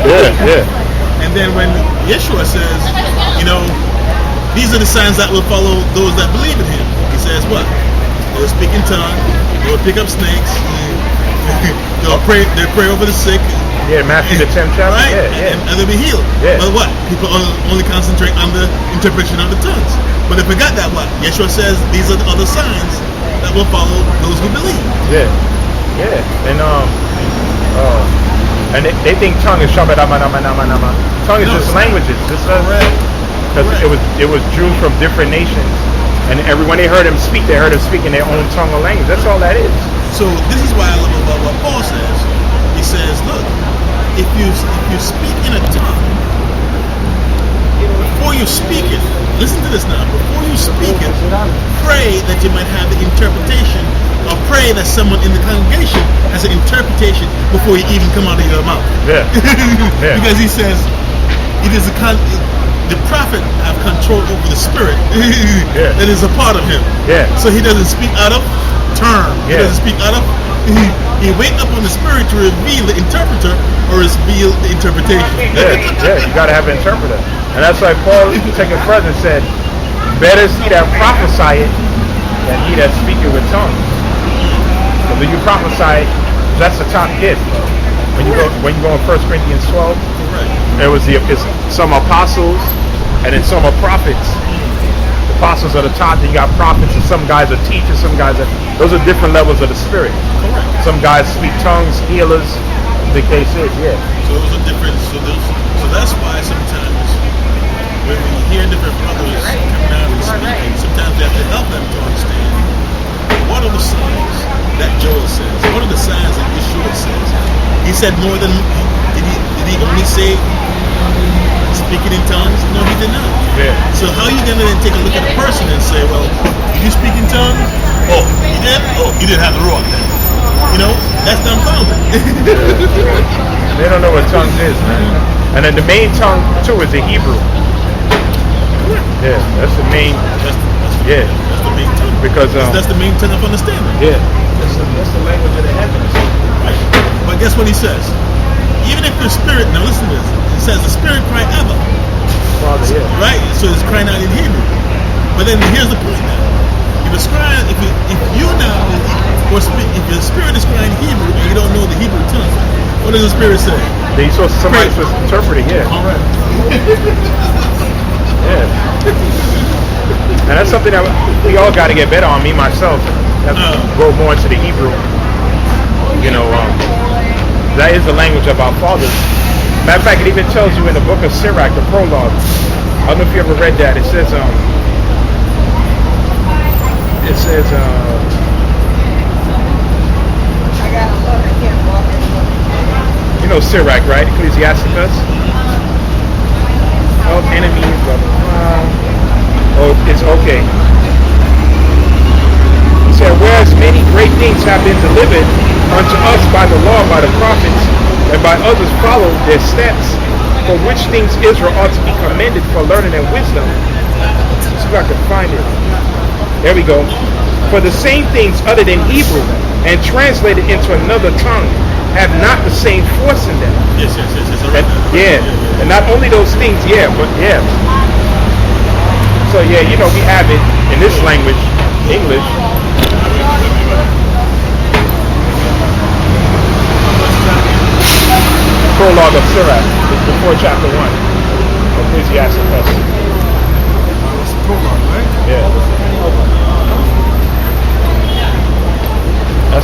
And then when Yeshua says, these are the signs that will follow those that believe in him. He says what? They will speak in tongues. They will pick up snakes. They'll pray over the sick. Yeah, Matthew the 10th chapter. Right? And they'll be healed. Yeah. But what? People only concentrate on the interpretation of the tongues. But they forgot that what? Yeshua says these are the other signs that will follow those who believe. Yeah. And they think tongue is shabbat-nama-nama-nama-nama. Tongue is just languages. Because it was Jews from different nations. And when they heard him speak, they heard him speak in their own tongue or language. That's all that is. So this is why I love about what Paul says. He says, look, if you speak in a tongue, before you speak it, listen to this now, before you speak it, pray that you might have the interpretation, or pray that someone in the congregation has an interpretation before you even come out of your mouth. Yeah. Because he says, it is the prophet have control over the spirit that is a part of him. So he doesn't speak out of term. He doesn't speak out of. He wait up on the spirit to reveal the interpreter or reveal the interpretation. You got to have an interpreter, and that's why Paul, taking further, said, "Better is he that prophesieth than he that speaketh with tongues." So when you prophesy, that's the top gift. When you go in 1 Corinthians 12, there was it's some apostles, and then some are prophets. Apostles are the top, then you got prophets, and some guys are teachers, those are different levels of the spirit. Correct. Some guys speak tongues, healers, the case is, So those are different, so that's why sometimes when we hear different brothers coming out and speaking, sometimes we have to help them to understand what are the signs that Joel says, what are the signs that Yeshua says. He said more than, did he only say speaking in tongues? No, he did not. So how are you going to then take a look at a person and say, well, did you speak in tongues? Oh, you did? Oh, you didn't have the ruach then. That's dumbfounded. They don't know what tongues is, man. And then the main tongue, too, is the Hebrew. That's the main. That's the main tongue. Because that's the main tongue of understanding. That's the language of the heavens. Right. But guess what he says? Even if your spirit, now listen to this, it says the spirit cry Abba. Father, right? So it's crying out in Hebrew. But then here's the point now. If your spirit is crying Hebrew and you don't know the Hebrew tongue, what does the spirit say? Somebody's supposed to interpret it, All right. And that's something that we all got to get better on. Me, myself, go more into the Hebrew. That is the language of our fathers. Matter of fact, it even tells you in the book of Sirach, the prologue. I don't know if you ever read that. It says, Sirach, right? Ecclesiasticus. Of enemies, blah, blah, blah. Oh, it's okay. He said, whereas many great things have been delivered unto us by the law, by the prophets, and by others follow their steps, for which things Israel ought to be commended for learning and wisdom. See if I can find it. There we go. For the same things other than Hebrew and translated into another tongue have not the same force in them. Yes. And not only those things, So we have it in this language, English. Prologue of Sirach, before chapter 1 of Ecclesiasticus. It's the prologue, right?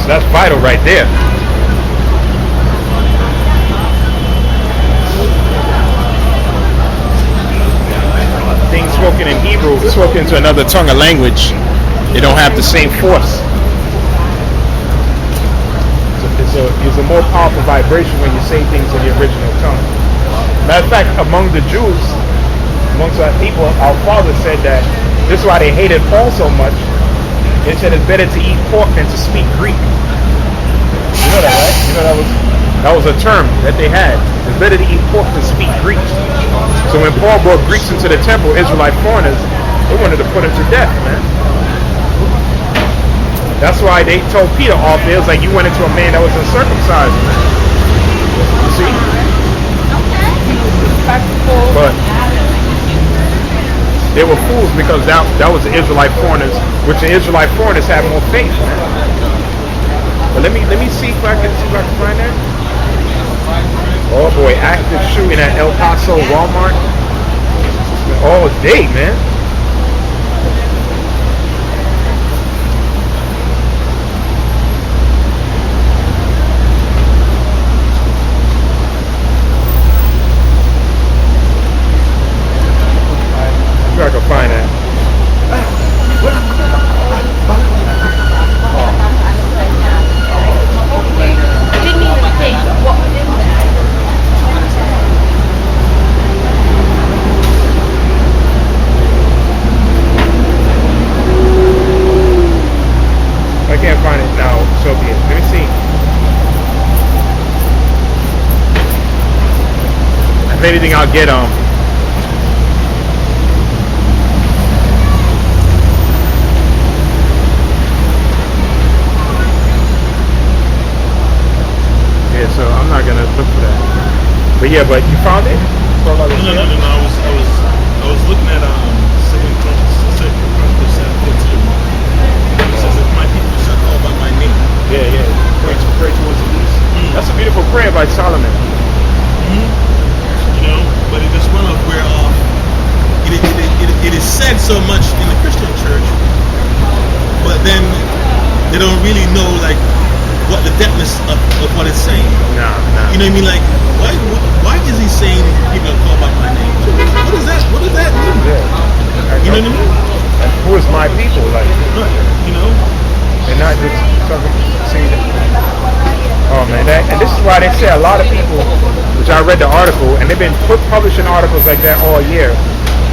That's vital right there. Things spoken in Hebrew, spoken into another tongue or language, they don't have the same force. It's a more powerful vibration when you say things in the original tongue. Matter of fact, among the Jews, amongst our people, our fathers said that this is why they hated Paul so much. They said it's better to eat pork than to speak Greek. You know that, right? That was a term that they had. It's better to eat pork than speak Greek. So when Paul brought Greeks into the temple, Israelite foreigners, they wanted to put him to death, man. That's why they told Peter off there, it was like you went into a man that was uncircumcised, man. You see? they were fools because that was the Israelite foreigners, which the Israelite foreigners had more faith. Man. But let me see if I can find that. Oh boy, active shooting at El Paso Walmart all day, man. See if I can find that. Didn't even think what was in there. I can't find it now, so be it. Let me see. If anything, I'll get yeah, so I'm not gonna look for that. But yeah, but you found it? No. I was looking at 2 Chronicles 7:14. It says that my people shall call by my name. Yeah. Pray towards the east. That's a beautiful prayer by Solomon. You know, but it just run off where it is said so much in the Christian church, but then they don't really know like what the depthness of what it's saying. Nah. You know what I mean? Like, why is he saying people are called by my name? What does that mean? Yeah. You know what I mean? And who is my people? Like, Right. You know? they're not just talking. See that? Oh man, and this is why they say a lot of people, which I read the article, and they've been publishing articles like that all year.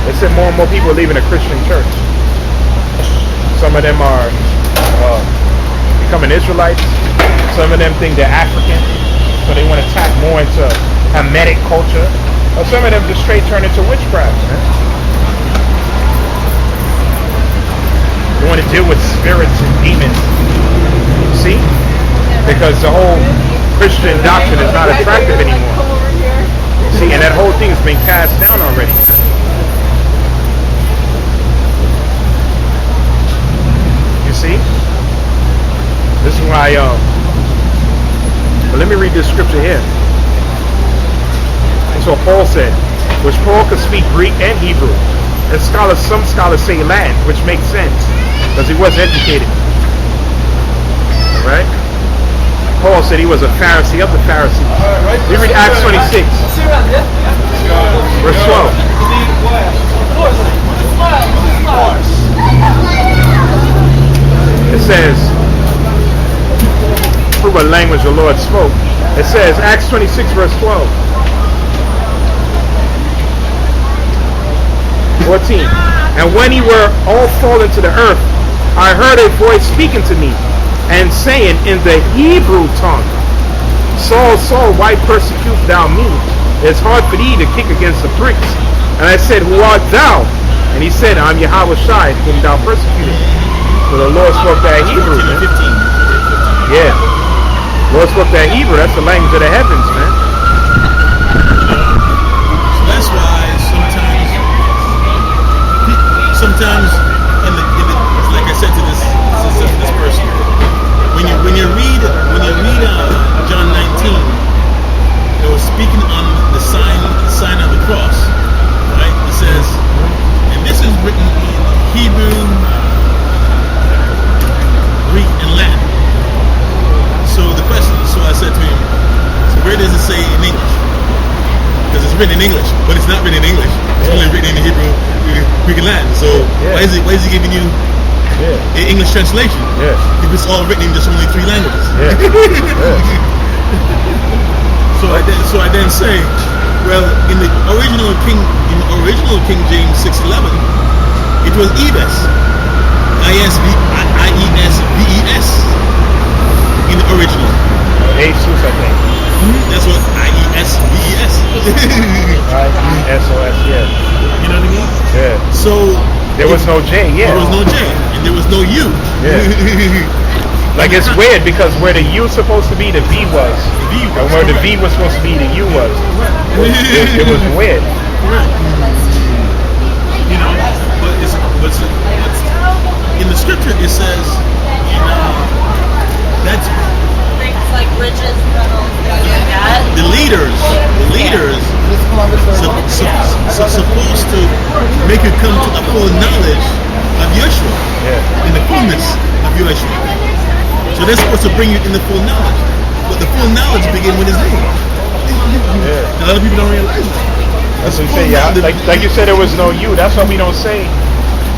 They said more and more people are leaving the Christian church. Some of them are becoming Israelites. Some of them think they're African, so they want to tap more into Hamitic culture. Or some of them just straight turn into witchcraft, man. They want to deal with spirits and demons. See? Because the whole Christian doctrine is not attractive anymore. See, and that whole thing has been cast down already. You see? This is why, but let me read this scripture here. That's what Paul said, which Paul could speak Greek and Hebrew. And some scholars say Latin, which makes sense, because he was educated. Right? Paul said he was a Pharisee of the Pharisees. We read Acts 26, verse 12. It says, through what language the Lord spoke. It says, Acts 26, verse 12. 14. And when ye were all fallen to the earth, I heard a voice speaking to me, and saying in the Hebrew tongue, Saul, Saul, why persecute thou me? It's hard for thee to kick against the pricks. And I said, who art thou? And he said, I'm Yahawashi, whom thou persecutest. So the Lord spoke that Hebrew, man. Yeah. The Lord spoke that Hebrew. That's the language of the heavens, man. So that's why sometimes like I said to this person, when you read John 19, it was speaking on the sign of the cross, right? It says, and this is written in Hebrew, Greek, and Latin. So I said to him, so where does it say in English? Because it's written in English, but it's not written in English. It's only written in Hebrew, Greek, and Latin. So why is he giving you an English translation? If it's all written in just only 3 languages. So I then say, well, in the original King James 6:11, it was Ibes, IESVES in the original. Jesus, I think. That's what IESVES. IESOS, yeah. You know what I mean? Yeah. So there was no J, yeah. There was no J, and there was no U. Yeah. Like it's weird because where the U supposed to be, the V was. And where the V was supposed to be, the U was. It was weird. You know, but in the scripture it says that's Things like riches, metals, things like that. the leaders supposed to make you come to a full knowledge of Yeshua, in the fullness of Yeshua. So they're supposed to bring you in the full knowledge, but the full knowledge begins with His name. A lot of people don't realize that. That's what we say, yeah. Like you said, there was no you. That's what we don't say.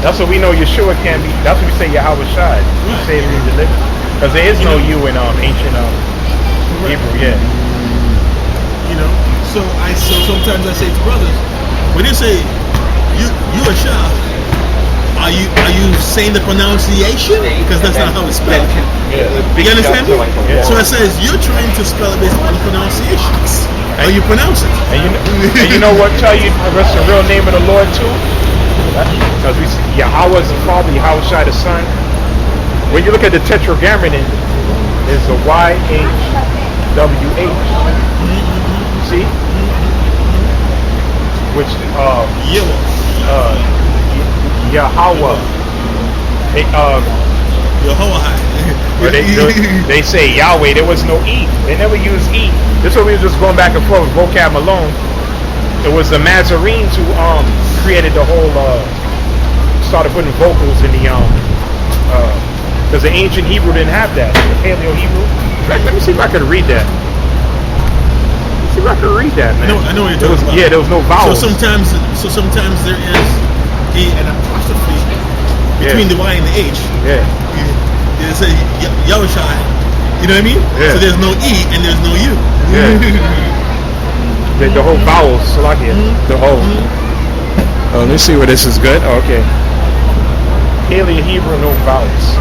That's what we know Yeshua can be. That's what we say Yahawashi. We say it means delivered. Because there is no you in ancient Hebrew, yeah. You know, so sometimes I say to brothers, when they say you a Shah, are you saying the pronunciation? Because that's not how it's spelled. Yeah. You understand me? Yeah. So it says you're trying to spell it based on the pronunciation. How you pronounce it. And you know what tell you what's the real name of the Lord too? Because we see Yahawah is the Father, Yahawashi the Son. When you look at the Tetragrammaton, there's a YHWH. See? Which Yahawah. Yahawah. They say Yahweh. There was no E. They never used E. This is what we was just going back and forth with vocab alone. It was the Nazarenes who created the whole. Started putting vocals in the because the ancient Hebrew didn't have that. The Paleo Hebrew. In fact, let me see if I could read that. Let's see if I could read that, man. I know what you're talking about. Yeah, there was no vowels. So sometimes there is an apostrophe between the Y and the H. Yeah. They say Yahawashi. You know what I mean? Yeah. So there's no E and there's no U. Yeah. the whole vowels, Salakia. The whole. Oh, let me see where this is good. Oh, okay. Paleo Hebrew, no vowels.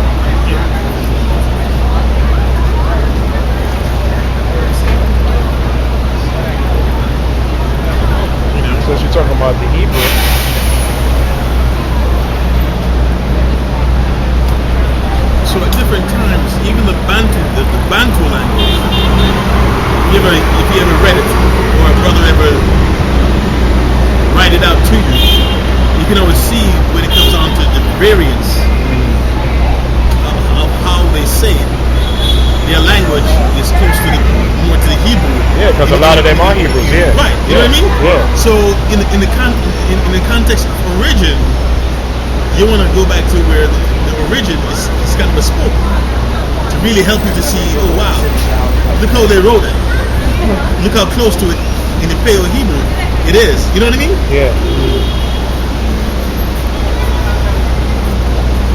Since you're talking about the Hebrew. So at different times, even the Bantu language, if you ever read it, or a brother ever write it out to you, you can always see when it comes on to the variance of how they say it. Their language is close to more to the Hebrew. Yeah, because a lot of them are Hebrews. Yeah. Right. You know what I mean? Yeah. So in the context of origin, you want to go back to where the origin is kind of a spoke to really help you to see. Oh wow! Look how they wrote it. Look how close to it in the Paleo Hebrew it is. You know what I mean? Yeah.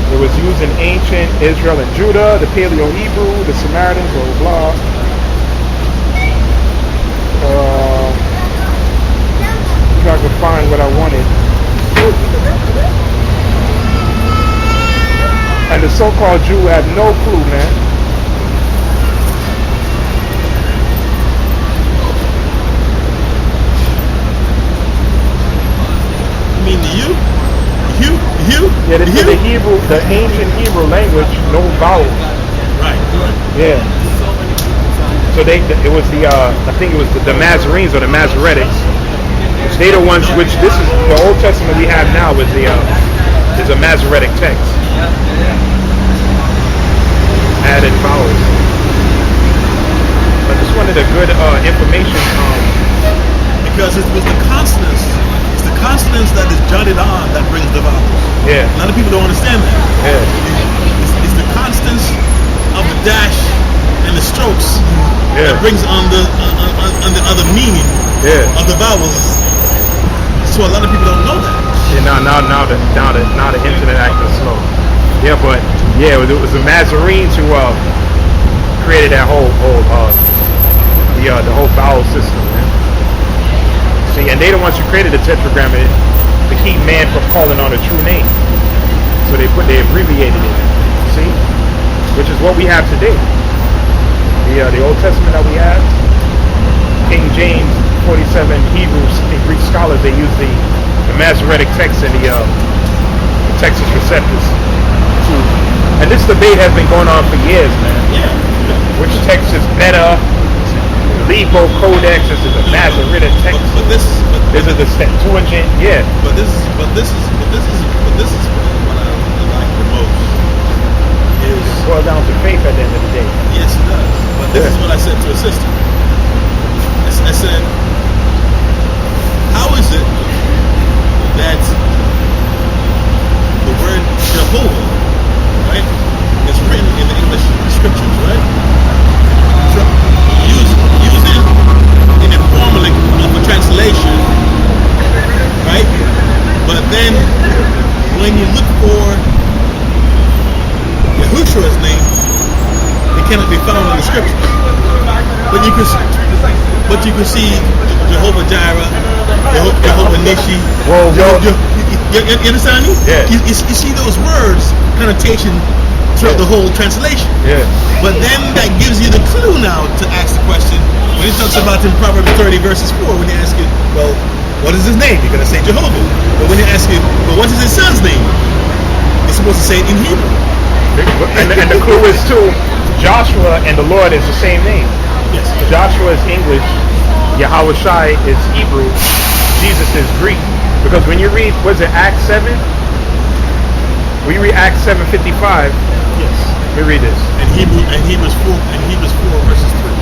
It was used in ancient Israel and Judah, the Paleo Hebrew, the Samaritans, blah blah. If I could find what I wanted. And the so-called Jew had no clue, man. You mean the U? Yeah, they said the Hebrew, the ancient Hebrew language, no vowels. Right. Yeah. So it was the I think it was the Nazarenes or the Masoretics. They the ones which this is the Old Testament we have now is a Masoretic text. Added vowels. I just wanted a good information. Because it was the consonants. It's the consonants that is jotted on that brings the vowels. Yeah. A lot of people don't understand that. Yeah. It's the constants of the dash and the strokes that brings on the other meaning of the vowels. So a lot of people don't know that. Yeah. Now the internet acting slow. Yeah, but yeah, it was the Nazarenes who created that whole the whole vowel system, man. See, and they the ones who created the tetragrammaton to keep man from calling on a true name. So they abbreviated it. See, which is what we have today. The Old Testament that we have, King James 47 Hebrews and Greek scholars, they use the Masoretic text and the Texas Receptus. And this debate has been going on for years, man. Yeah. Which text is better? Libo Codex, this is a Masoretic text. But this is the Septuagint, yeah. But this is boil down to faith at the end of the day. Yes, it does. But this is what I said to a sister. I said, how is it that the word Jehovah, right, is written in the English scriptures, right? Used in a form of a translation, right? But then when you look for Yahushua's name, it cannot be found in the scriptures. But you can see Jehovah Jireh, Jehovah Nishi. Well, you understand me? Yeah. You see those words connotation throughout the whole translation. Yeah. But then that gives you the clue now to ask the question when he talks about in Proverbs 30 verses 4. When you ask it, well, what is his name? You're gonna say Jehovah. But when you ask it, well, what is his son's name? You're supposed to say it in Hebrew. And the clue is too, Joshua and the Lord is the same name. Yes. Joshua is English, Yahawashi is Hebrew, Jesus is Greek. Because when you read, was it Acts 7? When you read Acts 7:55, Yes. let me read this. And Hebrews 4 verses 3.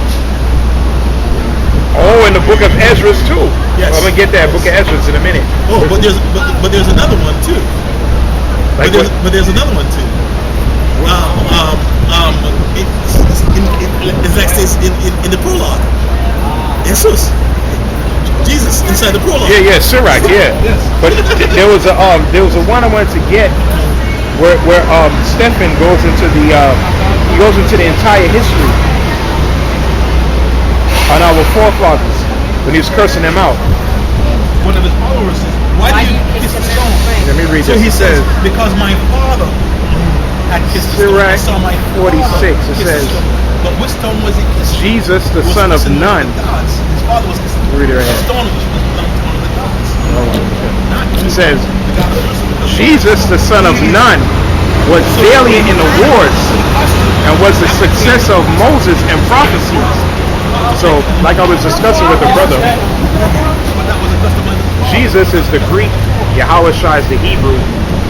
Oh, in the book of Ezra too. Yes. I'm gonna get that book of Ezra in a minute. Oh, but there's another one too. Like But there's another one too. It's like this in the prologue. Jesus inside the prologue. Yeah, Sirach, yeah. Yes. But there was a one I wanted to get where Stephen goes into the entire history on our forefathers when he was cursing them out. One of his followers says, "Why do you kiss the stone?" Let me read So this. he It says, "Because my father had kissed the stone. I Sirach saw my 46, father it kiss the says, stone." But which stone was he kissing? Jesus, the Was son of kissing one Nun. the gods. His father was kissing Read it right the here. stone which was belonged to one of the gods. Not It says, the God of mercy. Jesus, the son of Nun, was valiant in the wars and was the successor of Moses and prophecies. So, like I was discussing with the brother, But that was a custom of the Jesus is the Greek, Yahawashi is the Hebrew,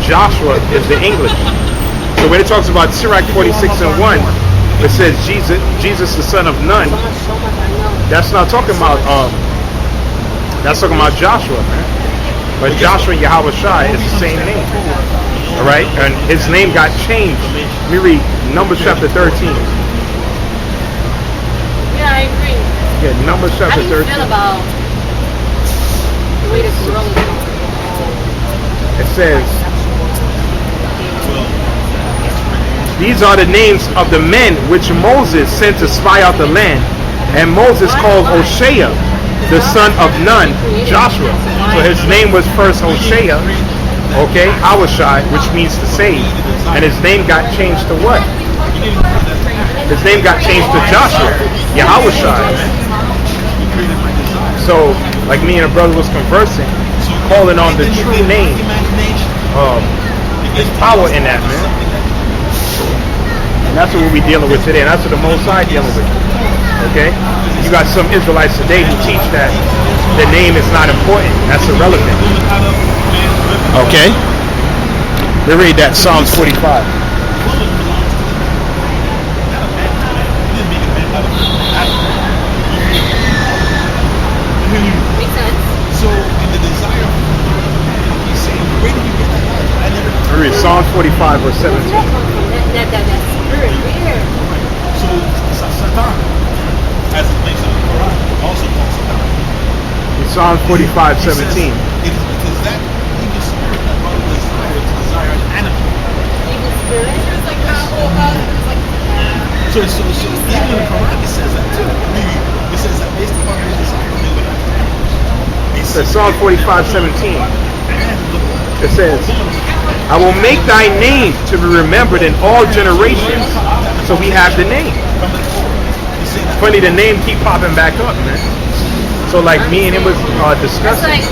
Joshua is the English. So when it talks about Sirach 46:1, it says Jesus the son of Nun. That's not talking about that's talking about Joshua, man. But Joshua and Yahawashi is the same name. Alright? And his name got changed. Let me read Numbers chapter 13. Yeah, I agree. Yeah, Numbers How chapter do you 13. feel about the way this world is going? It says, these are the names of the men which Moses sent to spy out the land. And Moses called Hoshea, the son of Nun, Joshua. So his name was first Hoshea, okay, Hawashi, which means to save. And his name got changed to what? His name got changed to Joshua, Yahawashi. So, like me and a brother was conversing, calling on the true name. There's power in that, man. And that's what we're dealing with today, and that's what the Most High dealing with. Okay? You got some Israelites today who teach that the name is not important. That's irrelevant. Okay? We read that Psalms 45. Makes sense. So in the desire, he's saying, where did you get that? I never. We read Psalms 45 verse 17. That spirit there. So Satan, as it makes up the Quran, also talks about In Psalms 45, He says, 17. it is that evil spirit that brought the desire to desire an animal. Evil spirit. It's like that whole So even in the Quran it says that too. It says that based upon your desire, they would have animals. So Psalm 45, 17. It says, I will make thy name to be remembered in all generations. So we have the name. Funny, the name keep popping back up, man. So like me and him was It's discussing. like,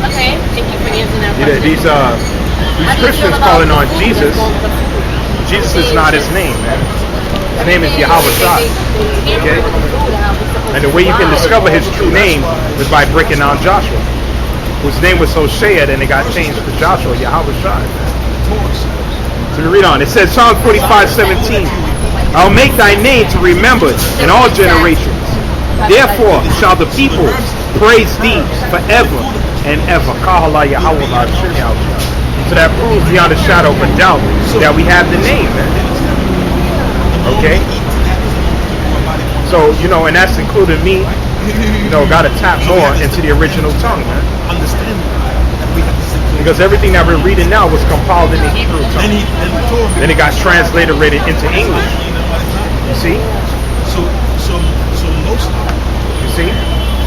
okay, thank you for answering that question. These How do you Christians feel about calling on the food Jesus. that's going with the food? Jesus is not his name, man. His name is Yahawashi. Okay? And the way you can discover his true name is by breaking down Joshua, whose name was Hoshea, then it got changed to Joshua, Yahawashi. So we read on. It says Psalm 45, 17. I'll make thy name to remember in all generations. Therefore shall the people praise thee forever and ever. Kahala Yahawah. So that proves beyond a shadow of a doubt that we have the name, man. Okay? So, and that's including me, got to tap more into the original tongue, man. Because everything that we're reading now was compiled in the Hebrew tongue. Then it got translated into English. You see? You see?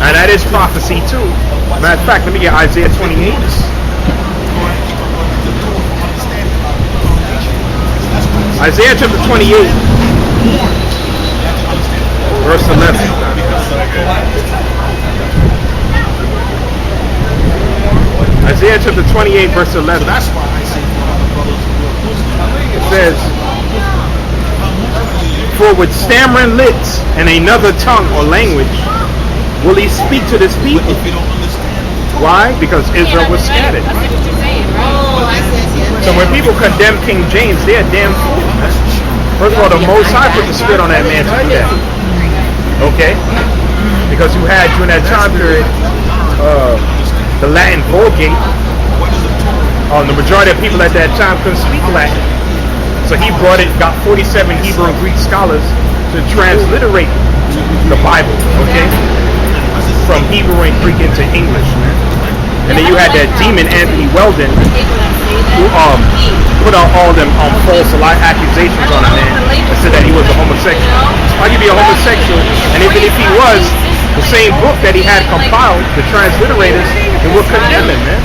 And that is prophecy too. Matter of fact, let me get Isaiah 28. Isaiah chapter 28, verse 11. Isaiah chapter 28, verse 11. That's why I say it says, for with stammering lips and another tongue or language will he speak to this people. Why? Because Israel was scattered. So when people condemn King James, they're damn fools. First of all, the Most High put the spirit on that man to do that. Okay? Because you had during that time period the Latin Vulgate. The majority of people at that time couldn't speak Latin. So he got 47 Hebrew and Greek scholars to transliterate the Bible, okay? From Hebrew and Greek into English, man. And then you had that demon Anthony Weldon who put out all them false accusations on a man and said that he was a homosexual. I'll give you a homosexual, and even if he was, the same book that he had compiled, the transliterators, it will condemn him, man.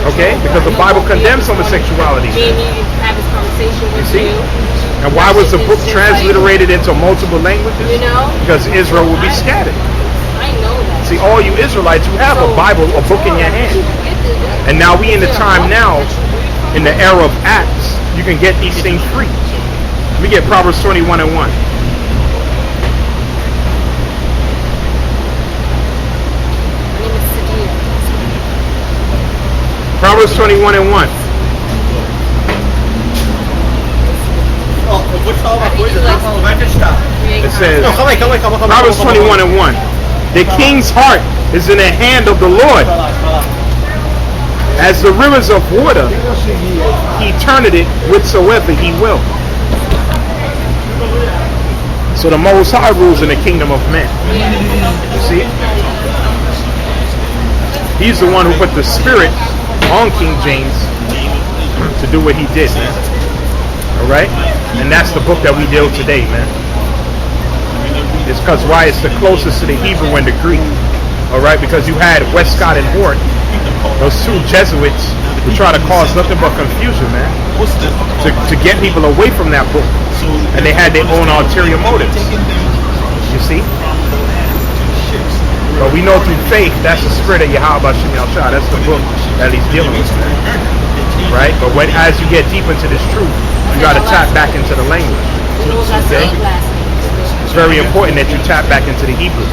Okay? Because the Bible condemns homosexuality. You see? And why was the book transliterated into multiple languages? Because Israel will be scattered. See, all you Israelites, you have a Bible, a book in your hand. And now we in the time now, in the era of Acts, you can get these things free. Let me get Proverbs 21 and 1. Proverbs 21 and 1. It says, Proverbs 21 and 1. The king's heart is in the hand of the Lord. As the rivers of water, he turneth it whithersoever he will. So the Most High rules in the kingdom of men. You see? He's the one who put the spirit on King James to do what he did, man. Alright? And that's the book that we deal today, man. It's because why? It's the closest to the Hebrew and the Greek. Alright? Because you had Westcott and Hort, those two Jesuits, who try to cause nothing but confusion, man. To get people away from that book. And they had their own ulterior motives. You see? But we know through faith, that's the spirit of Yahawashi. That's the book that he's dealing with, man. Right? But as you get deep into this truth, you got to tap back into the language. Okay? It's very important that you tap back into the Hebrew.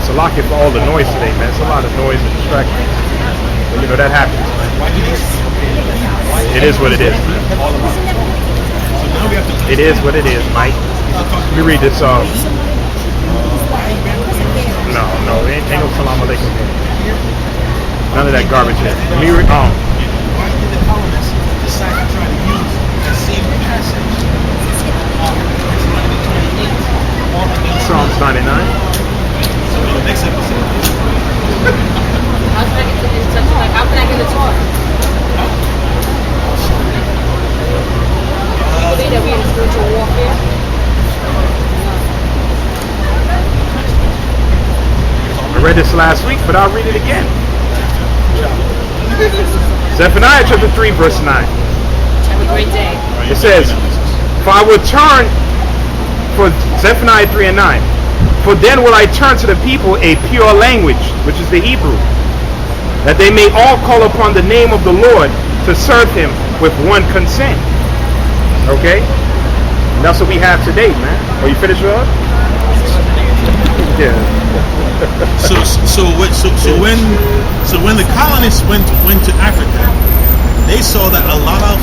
It's a lot for all the noise today, man. It's a lot of noise and distraction. But that happens, man. It is what it is, man. It is what it is, Mike. Let me read this off. No, ain't no salam alaikum. None of that garbage here. Let me read. Why did the colonists decide to try to use that same passage? Psalms 99. So the next episode. How can I get the Torah? You believe that we in spiritual warfare? I read this last week, but I'll read it again. Zephaniah chapter 3, verse 9. Have a great day. It says, for I will turn, for Zephaniah 3 and 9, for then will I turn to the people a pure language, which is the Hebrew, that they may all call upon the name of the Lord to serve him with one consent. Okay? And that's what we have today, man. Are you finished, Rob? Yeah. So when the colonists went to Africa, they saw that a lot of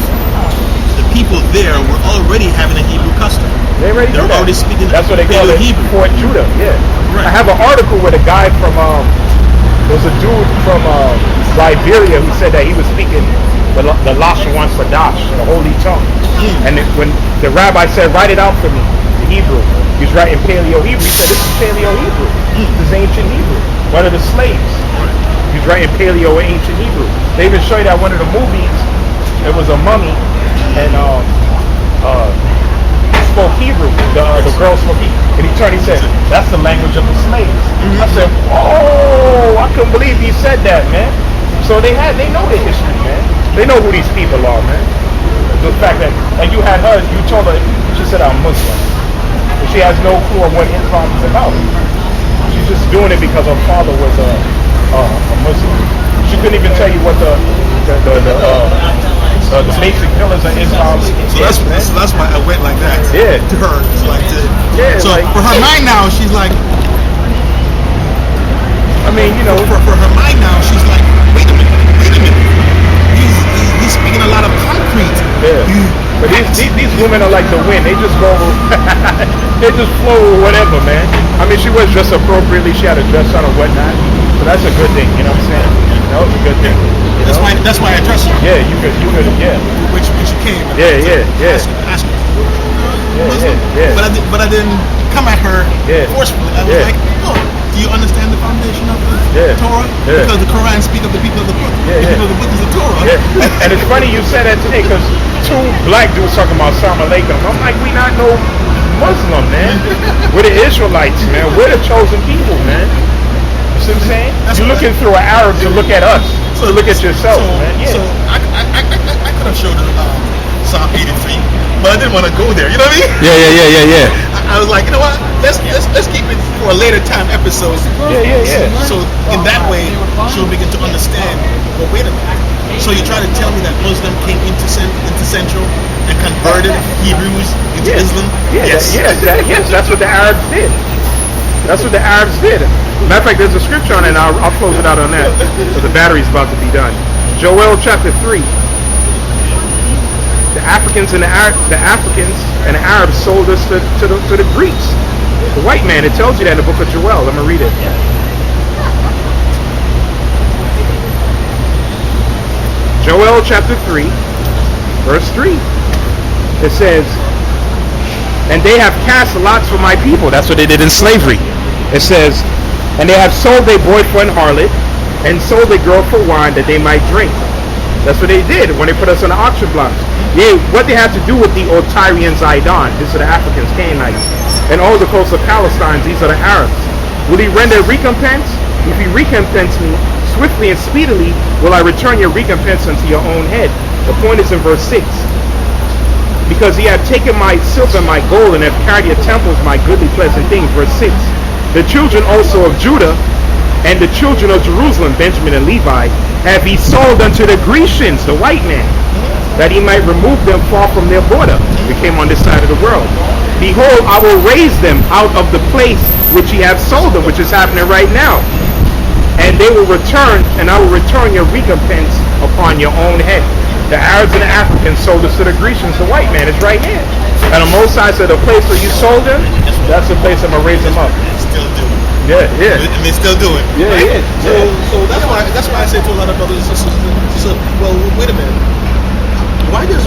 the people there were already having a Hebrew custom. They already They're do that. already speaking. That's what they call it, Hebrew. Fort Judah. Yeah. Right. I have an article with a guy from there was a dude from Liberia who said that he was speaking the Lashon Sadash, the Holy Tongue. And when the rabbi said, write it out for me, the Hebrew, he was writing Paleo Hebrew. He said, this is Paleo Hebrew. This is ancient Hebrew. One of the slaves. He was writing Paleo ancient Hebrew. They even show you that one of the movies, it was a mummy, and spoke Hebrew. The girl spoke Hebrew. And he turned, he said, that's the language of the slaves. I said, oh, I couldn't believe he said that, man. So they know their history, man. They know who these people are, man. The fact that, like you had her, you told her, she said, I'm Muslim. But she has no clue of what Islam is about. She's just doing it because her father was a Muslim. She couldn't even tell you what the basic pillars of Islam is. So that's why I went like that. Yeah. To her, it's like so like, for her mind now, she's like. I mean, you know, for her mind now, she's like, wait a minute. He's speaking a lot of concrete. Yeah. But these women are like the wind. They just go, they just flow or whatever, man. I mean, she was dressed appropriately. She had a dress on or whatnot. So that's a good thing, you know what I'm saying? That was a good thing. That's why I dressed her. Yeah, you could, yeah. When she came. Yeah. Ask her. Yeah. But I didn't come at her forcefully. I was like, oh, do you understand the foundation of the Torah? Yeah. Because the Quran speaks of the people of the book. The people of the book is the Torah. Yeah. And it's funny you said that today because two black dudes talking about Salam Alaikum. I'm like, we not no Muslim, man. We're the Israelites, man. We're the chosen people, man. You see what I'm saying? You're looking through an Arab to look at us. To look at yourself, man. Yeah. So I could have showed her Psalm 83, but I didn't want to go there. You know what I mean? Yeah. I was like, you know what? Let's keep it for a later time episode. Yeah. So in that way, she'll begin to understand. Well, wait a minute. So you try to tell me that Muslim came into Central and converted Hebrews into Islam? Yes, that's what the Arabs did. That's what the Arabs did. Matter of fact, there's a scripture on it, and I'll close it out on that. So the battery's about to be done. Joel chapter 3. The Africans and the Arabs sold us to the Greeks. The white man. It tells you that in the book of Joel. Let me read it. Joel chapter 3, verse 3. It says, and they have cast lots for my people. That's what they did in slavery. It says, and they have sold their boy for an harlot, and sold their girl for wine that they might drink. That's what they did when they put us on the auction blocks. Yea, what they had to do with the old Tyrians, Zidon, these are the Africans, Canaanites, and all the coast of Palestine, these are the Arabs. Will he render recompense? If he recompense me, swiftly and speedily will I return your recompense unto your own head. The point is in verse 6. Because ye have taken my silver and my gold, and have carried your temples, my goodly pleasant things. Verse 6. The children also of Judah, and the children of Jerusalem, Benjamin and Levi, have he sold unto the Grecians, the white man, that he might remove them far from their border. They came on this side of the world. Behold, I will raise them out of the place which ye have sold them, which is happening right now. And they will return, and I will return your recompense upon your own head. The Arabs and the Africans sold us to the Grecians, the white man. It's right here. And the Most High said, the place where you sold them, that's the place I'm going to raise them up. Still do it. Yeah. And they still do it. Yeah. So that's why I say to a lot of brothers and sisters, well, wait a minute. Why does